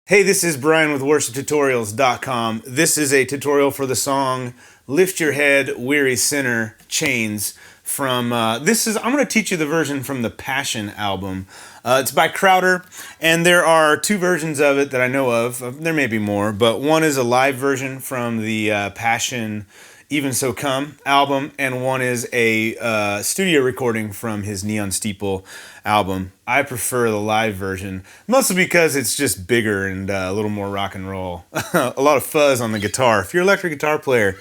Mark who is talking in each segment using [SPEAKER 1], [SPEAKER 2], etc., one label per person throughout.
[SPEAKER 1] Hey, this is Brian with worshiptutorials.com. This is a tutorial for the song Lift Your Head, Weary Sinner, Chains from, I'm going to teach you the version from the Passion album. It's by Crowder, and there are two versions of it that I know of. There may be more, but one is a live version from the Passion Even So Come album, and one is a studio recording from his Neon Steeple album. I prefer the live version, mostly because it's just bigger and a little more rock and roll. A lot of fuzz on the guitar. If you're an electric guitar player,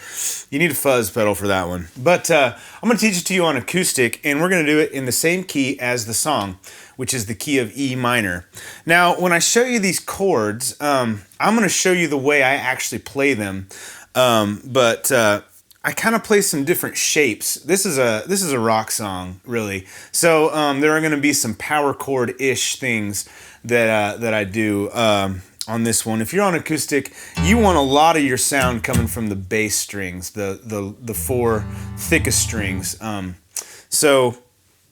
[SPEAKER 1] you need a fuzz pedal for that one. But I'm going to teach it to you on acoustic, and we're going to do it in the same key as the song, which is the key of E minor. Now, when I show you these chords, I'm going to show you the way I actually play them, but I kind of play some different shapes. This is a rock song, really. So there are going to be some power chord-ish things that I do on this one. If you're on acoustic, you want a lot of your sound coming from the bass strings, the four thickest strings. So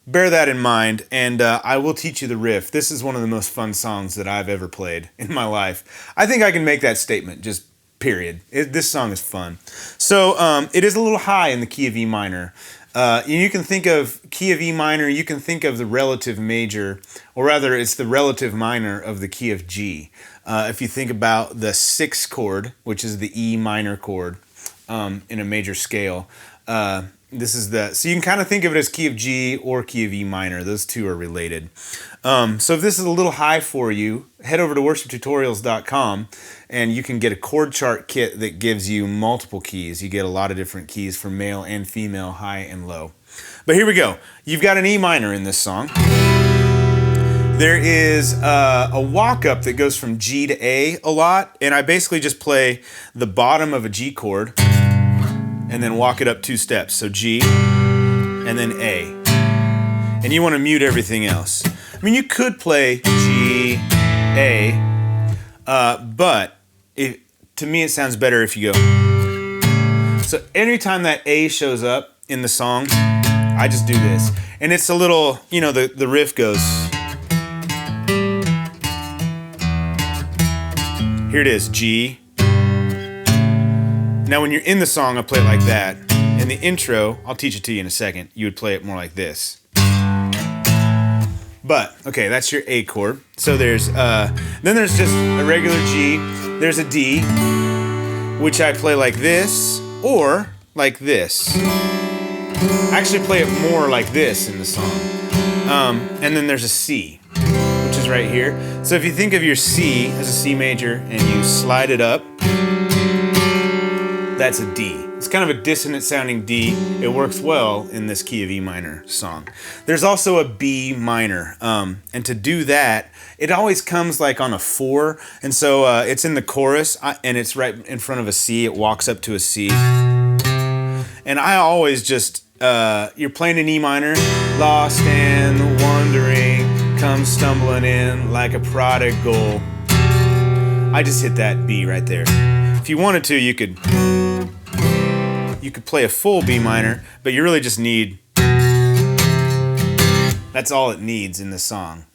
[SPEAKER 1] bear that in mind, and I will teach you the riff. This is one of the most fun songs that I've ever played in my life. I think I can make that statement, just period. This song is fun. So it is a little high in the key of E minor. You can think of key of E minor, you can think of the relative major, or rather it's the relative minor of the key of G. If you think about the sixth chord, which is the E minor chord in a major scale, so you can kind of think of it as key of G or key of E minor. Those two are related. So if this is a little high for you, head over to worshiptutorials.com and you can get a chord chart kit that gives you multiple keys. You get a lot of different keys for male and female, high and low. But here we go. You've got an E minor in this song. There is a walk-up that goes from G to A a lot, and I basically just play the bottom of a G chord and then walk it up two steps. So G, and then A. And you want to mute everything else. I mean, you could play G, A, but to me it sounds better if you go. So anytime that A shows up in the song, I just do this. And it's a little, the riff goes. Here it is, G. Now when you're in the song, I'll play it like that. In the intro, I'll teach it to you in a second, you would play it more like this. But, okay, that's your A chord. So then there's just a regular G. There's a D, which I play like this, or like this. I actually play it more like this in the song. And then there's a C, which is right here. So if you think of your C as a C major, and you slide it up, that's a D. It's kind of a dissonant sounding D. It works well in this key of E minor song. There's also a B minor. And to do that, it always comes like on a 4. And so it's in the chorus and it's right in front of a C. It walks up to a C. And I always just, you're playing an E minor, lost and wandering, come stumbling in like a prodigal. I just hit that B right there. If you wanted to, you could play a full B minor, but you really just need, that's all it needs in the song.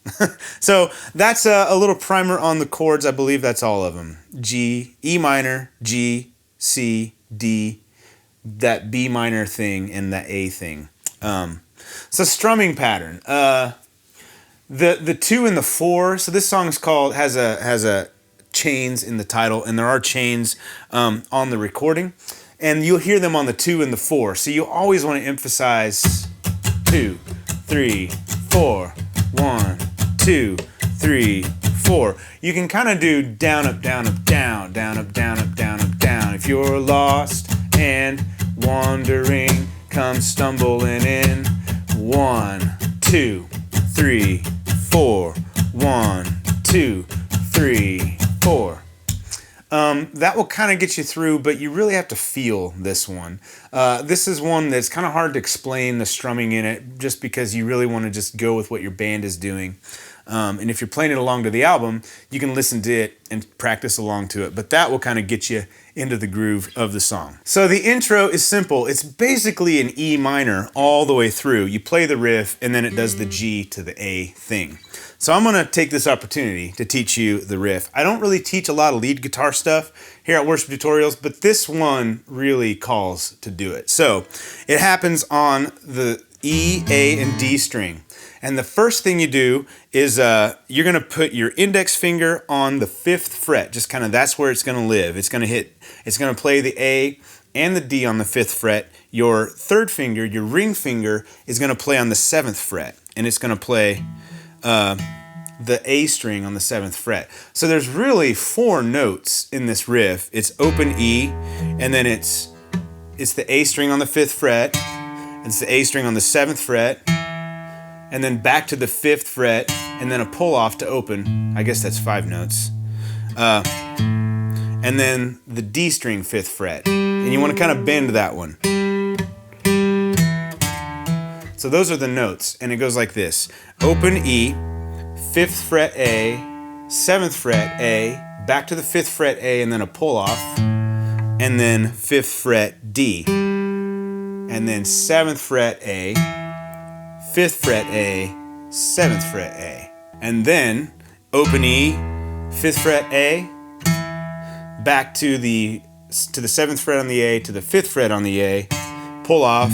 [SPEAKER 1] So that's a little primer on the chords. I believe that's all of them. G, E minor, G, C, D, that B minor thing, and that A thing. So strumming pattern. The 2 and the 4. So this song is has a chains in the title, and there are chains on the recording, and you'll hear them on the 2 and the 4. So you always want to emphasize 2, 3, 4, 1, 2, 3, 4. You can kind of do down, up, down, up, down, down, up, down, up, down, up, down. If you're lost and wandering, come stumbling in. 1, 2, 3, 4. 1, 2, 3, 4. That will kind of get you through, but you really have to feel this one. This is one that's kind of hard to explain the strumming in it, just because you really want to just go with what your band is doing. And if you're playing it along to the album, you can listen to it and practice along to it. But that will kind of get you into the groove of the song. So the intro is simple. It's basically an E minor all the way through. You play the riff and then it does the G to the A thing. So I'm gonna take this opportunity to teach you the riff. I don't really teach a lot of lead guitar stuff here at Worship Tutorials, but this one really calls to do it. So it happens on the E, A, and D string. And the first thing you do is you're gonna put your index finger on the 5th fret, just kind of that's where it's gonna live. It's gonna play the A and the D on the 5th fret. Your third finger, your ring finger, is gonna play on the 7th fret, and it's gonna play the A string on the 7th fret. So there's really 4 notes in this riff. It's open E, and then it's the A string on the 5th fret, it's the A string on the 7th fret, and then back to the 5th fret, and then a pull off to open. I guess that's 5 notes. And then the D string 5th fret. And you want to kind of bend that one. So those are the notes, and it goes like this. Open E, 5th fret A, 7th fret A, back to the 5th fret A, and then a pull off, and then 5th fret D, and then 7th fret A, 5th fret A, 7th fret A, and then open E, 5th fret A, back to the 7th fret on the A, to the 5th fret on the A, pull off,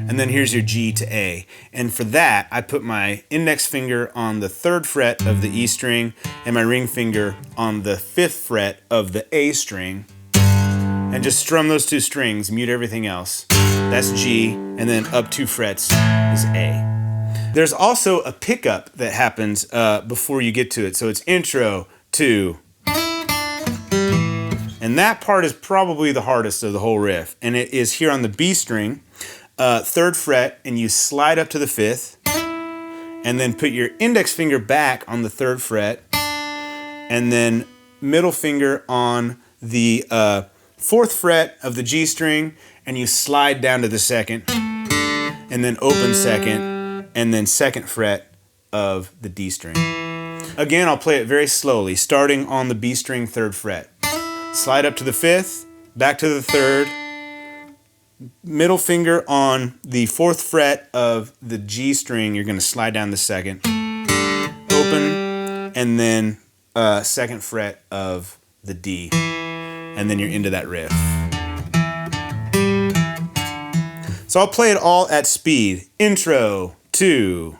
[SPEAKER 1] and then here's your G to A. And for that, I put my index finger on the 3rd fret of the E string and my ring finger on the 5th fret of the A string, and just strum those 2 strings, mute everything else. That's G, and then up 2 frets is A. There's also a pickup that happens before you get to it. So it's intro, 2. And that part is probably the hardest of the whole riff. And it is here on the B string, 3rd fret, and you slide up to the 5th, and then put your index finger back on the 3rd fret, and then middle finger on the 4th fret of the G string, and you slide down to the 2nd, and then open 2nd, and then 2nd fret of the D string. Again, I'll play it very slowly, starting on the B string 3rd fret. Slide up to the 5th, back to the 3rd, middle finger on the 4th fret of the G string, you're going to slide down the 2nd, open, and then 2nd fret of the D, and then you're into that riff. So I'll play it all at speed. Intro, 2.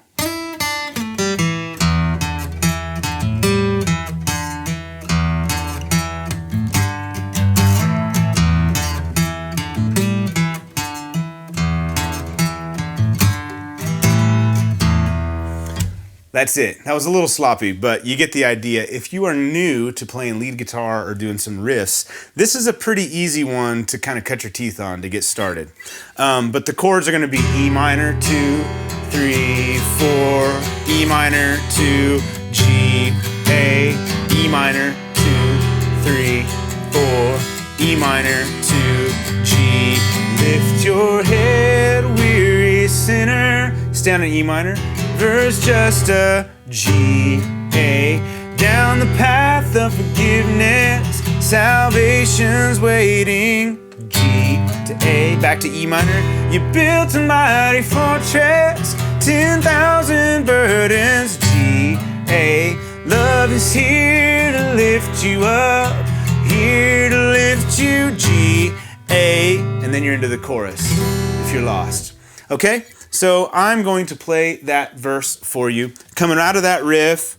[SPEAKER 1] That's it. That was a little sloppy, but you get the idea. If you are new to playing lead guitar or doing some riffs, this is a pretty easy one to kind of cut your teeth on to get started. But the chords are going to be E minor, 2, 3, 4, E minor, 2, G, A, E minor, 2, 3, 4, E minor, 2, G. Lift your head, weary sinner. Stay on an E minor. Verse just a G, A, down the path of forgiveness, salvation's waiting. G to A, back to E minor. You built a mighty fortress, 10,000 burdens. G, A, love is here to lift you up, here to lift you. G, A, and then you're into the chorus if you're lost. Okay? So I'm going to play that verse for you. Coming out of that riff.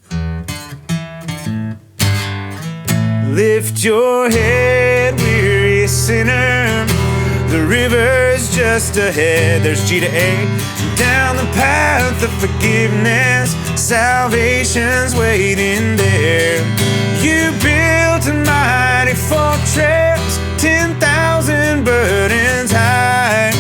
[SPEAKER 1] Lift your head, weary sinner. The river's just ahead. There's G to A. Down the path of forgiveness, salvation's waiting there. You built a mighty fortress, 10,000 burdens high.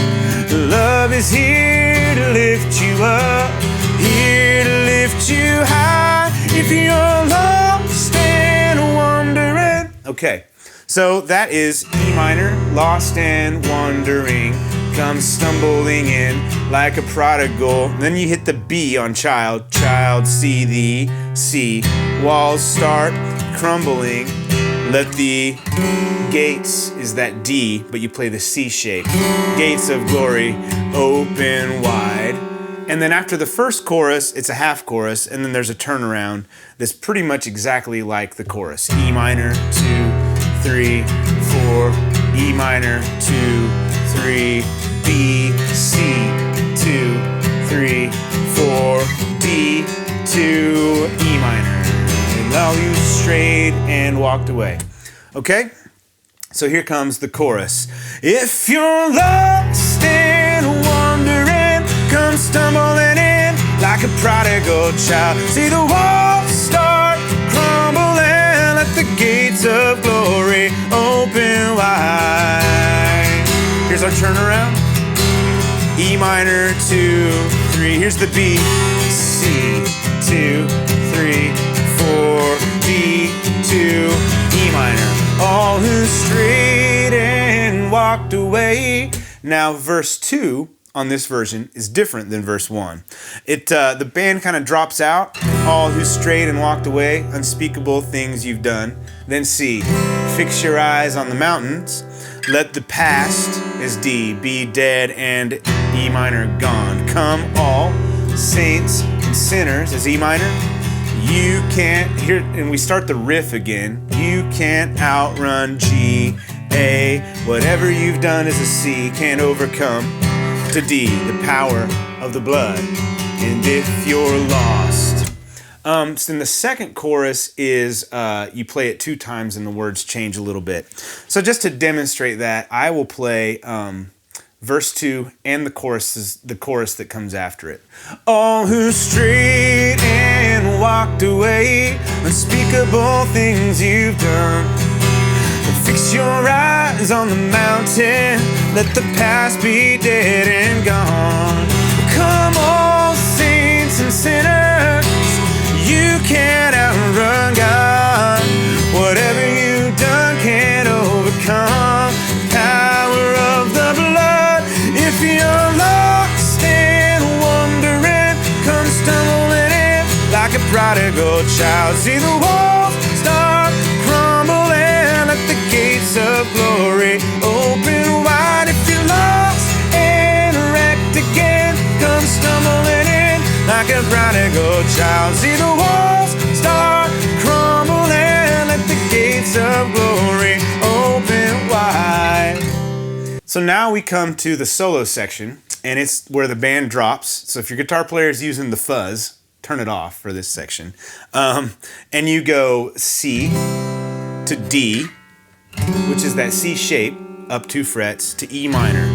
[SPEAKER 1] Love is here to lift you up, here to lift you high. If you're lost and wondering. Okay, so that is E minor, Lost and Wandering. comes stumbling in like a prodigal. Then you hit the B on child. Child, see thee, see. Walls start crumbling. Let the gates is that D, but you play the C shape. Gates of glory open wide. And then after the first chorus, it's a half chorus, and then there's a turnaround that's pretty much exactly like the chorus. E minor, 2, 3, 4, E minor, 2, 3, B, C, 2, 3, 4, D, 2, E minor. And now you strayed and walked away. Okay? So here comes the chorus. If you're lost and wandering, come stumbling in like a prodigal child. See the walls start crumbling, let the gates of glory open wide. Here's our turnaround. E minor, 2, 3. Here's the B. C, 2, 3, 4, D, 2, E minor. All who strayed and walked away. Now verse 2 on this version is different than verse 1. The band kind of drops out. All who strayed and walked away, unspeakable things you've done. Then C, fix your eyes on the mountains. Let the past is D, be dead and E minor gone. Come all saints and sinners is E minor. You can't, here, and we start the riff again. You can't outrun G, A. Whatever you've done is a C, can't overcome. To D, the power of the blood. And if you're lost. So then the second chorus is you play it 2 times and the words change a little bit. So just to demonstrate that, I will play verse 2 and the chorus that comes after it. All who strayed and walked away, unspeakable things you've done. Fix your eyes on the mountain, let the past be dead and gone. Come all saints and sinners, you can't outrun God. Whatever you've done can't overcome the power of the blood. If you're lost and wandering, come stumbling in like a prodigal child. See the walls start crumbling, let the gates of glory open wide. If you're lost and wrecked again, come stumbling in like a prodigal child. See the walls start crumbling, let the gates of glory open wide. So now we come to the solo section, and it's where the band drops. So if your guitar player is using the fuzz, turn it off for this section. And you go C to D, which is that C shape, up 2 frets, to E minor,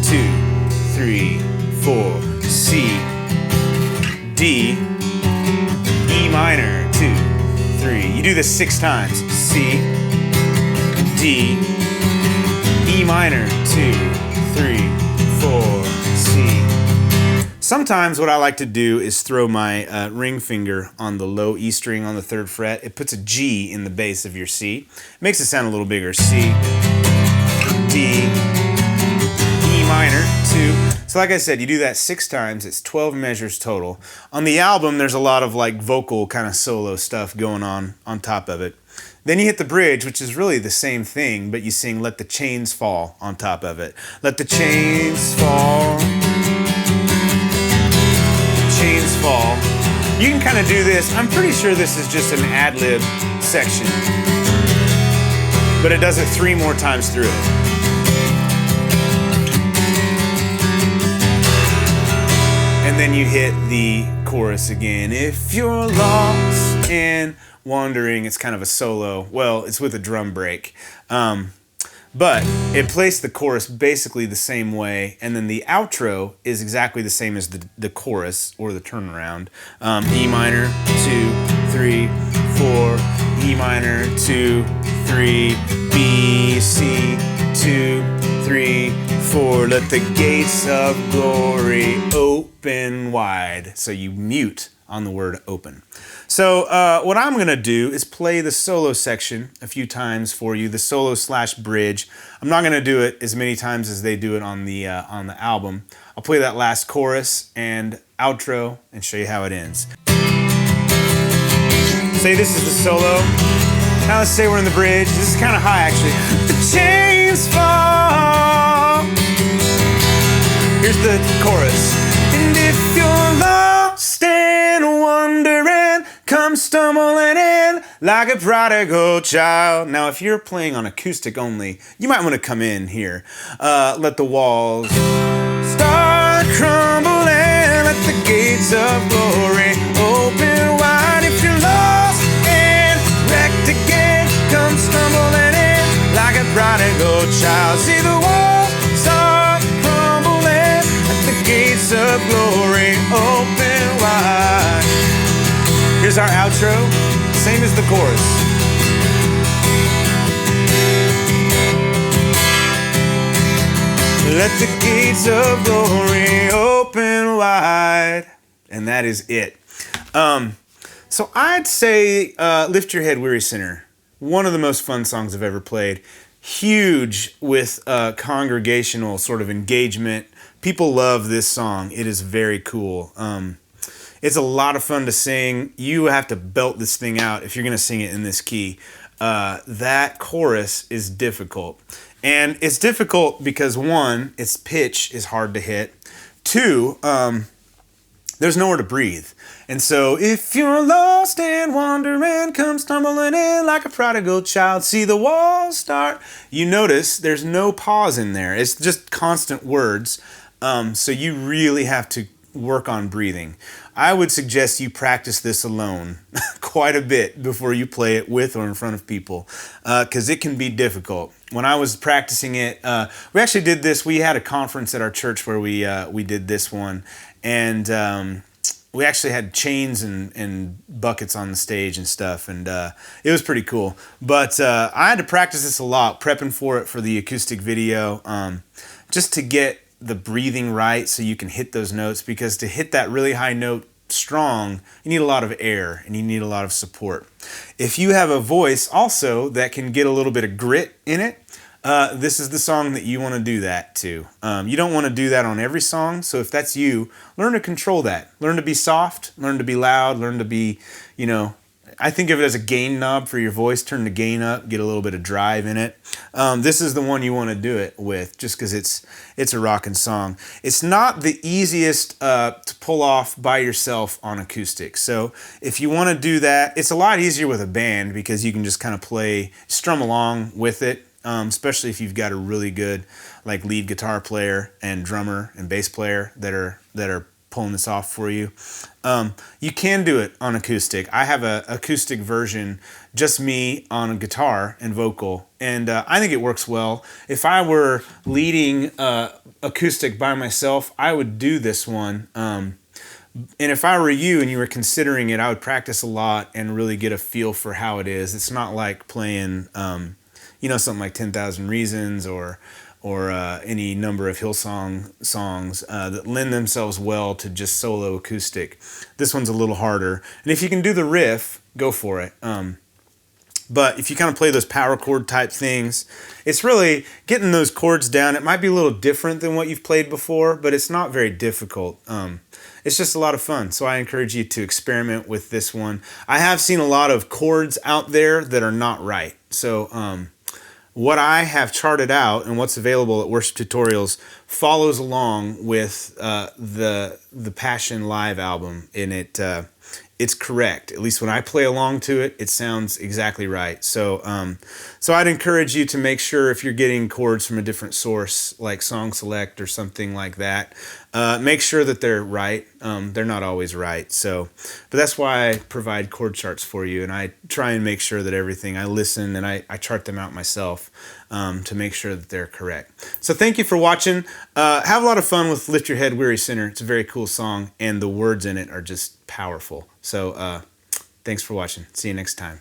[SPEAKER 1] 2, 3, 4, C, D, E minor, 2, 3. You do this 6 times. C, D, E minor, 2, 3, 4, C. Sometimes what I like to do is throw my ring finger on the low E string on the 3rd fret. It puts a G in the bass of your C. It makes it sound a little bigger. C, D, E minor, 2. So like I said, you do that 6 times. It's 12 measures total. On the album, there's a lot of like vocal kind of solo stuff going on top of it. Then you hit the bridge, which is really the same thing, but you sing Let the Chains Fall on top of it. Let the chains fall. Chains fall. You can kind of do this. I'm pretty sure this is just an ad-lib section, but it does it 3 more times through it. And then you hit the chorus again. If you're lost and wandering, it's kind of a solo. Well, it's with a drum break. But it plays the chorus basically the same way, and then the outro is exactly the same as the chorus, or the turnaround. E minor, 2, 3, 4, E minor, 2, 3, B, C, 2, 3, 4. Let the gates of glory open wide. So you mute on the word open. So what I'm going to do is play the solo section a few times for you, the solo/bridge. I'm not going to do it as many times as they do it on the album. I'll play that last chorus and outro and show you how it ends. Say this is the solo. Now let's say we're in the bridge. This is kind of high actually. The chains fall. Here's the chorus. And if you're lost and wondering, come stumbling in like a prodigal child. Now if you're playing on acoustic only, you might want to come in here. Let the walls start crumbling. Let the gates of glory open wide. If you're lost and wrecked again, come stumbling in like a prodigal child. See the walls start crumbling. Let the gates of glory open wide. Here's our outro, same as the chorus. Let the gates of glory open wide. And that is it. So I'd say Lift Your Head, Weary Sinner. One of the most fun songs I've ever played. Huge with congregational sort of engagement. People love this song. It is very cool. It's a lot of fun to sing. You have to belt this thing out if you're going to sing it in this key. That chorus is difficult. And it's difficult because, one, its pitch is hard to hit. Two, there's nowhere to breathe. And so, if you're lost and wandering, come stumbling in like a prodigal child. See the walls start. You notice there's no pause in there. It's just constant words. So you really have to work on breathing. I would suggest you practice this alone quite a bit before you play it with or in front of people, because it can be difficult. When I was practicing it, we actually did this. We had a conference at our church where we did this one, and we actually had chains and buckets on the stage and stuff, and it was pretty cool. But I had to practice this a lot, prepping for it for the acoustic video, just to get the breathing right so you can hit those notes, because to hit that really high note strong, you need a lot of air and you need a lot of support. If you have a voice also that can get a little bit of grit in it, this is the song that you want to do that to. You don't want to do that on every song, so if that's you, learn to control that. Learn to be soft, learn to be loud, learn to be, I think of it as a gain knob for your voice. Turn the gain up, get a little bit of drive in it. This is the one you want to do it with, just because it's a rockin' song. It's not the easiest to pull off by yourself on acoustic. So if you want to do that, it's a lot easier with a band because you can just kind of strum along with it. Especially if you've got a really good lead guitar player and drummer and bass player that are pulling this off for you. You can do it on acoustic. I have an acoustic version, just me on a guitar and vocal, and I think it works well. If I were leading acoustic by myself, I would do this one. And if I were you and you were considering it, I would practice a lot and really get a feel for how it is. It's not like playing something like 10,000 Reasons or any number of Hillsong songs that lend themselves well to just solo acoustic. This one's a little harder. And if you can do the riff, go for it. But if you kind of play those power chord type things, it's really getting those chords down. It might be a little different than what you've played before, but it's not very difficult. It's just a lot of fun. So I encourage you to experiment with this one. I have seen a lot of chords out there that are not right. So what I have charted out and what's available at Worship Tutorials follows along with the Passion Live album, and it's correct. At least when I play along to it, it sounds exactly right. So I'd encourage you to make sure if you're getting chords from a different source, like Song Select or something like that, make sure that they're right. They're not always right. But that's why I provide chord charts for you, and I try and make sure that I listen and I chart them out myself to make sure that they're correct. So thank you for watching. Have a lot of fun with Lift Your Head, Weary Sinner. It's a very cool song, and the words in it are just powerful. So thanks for watching. See you next time.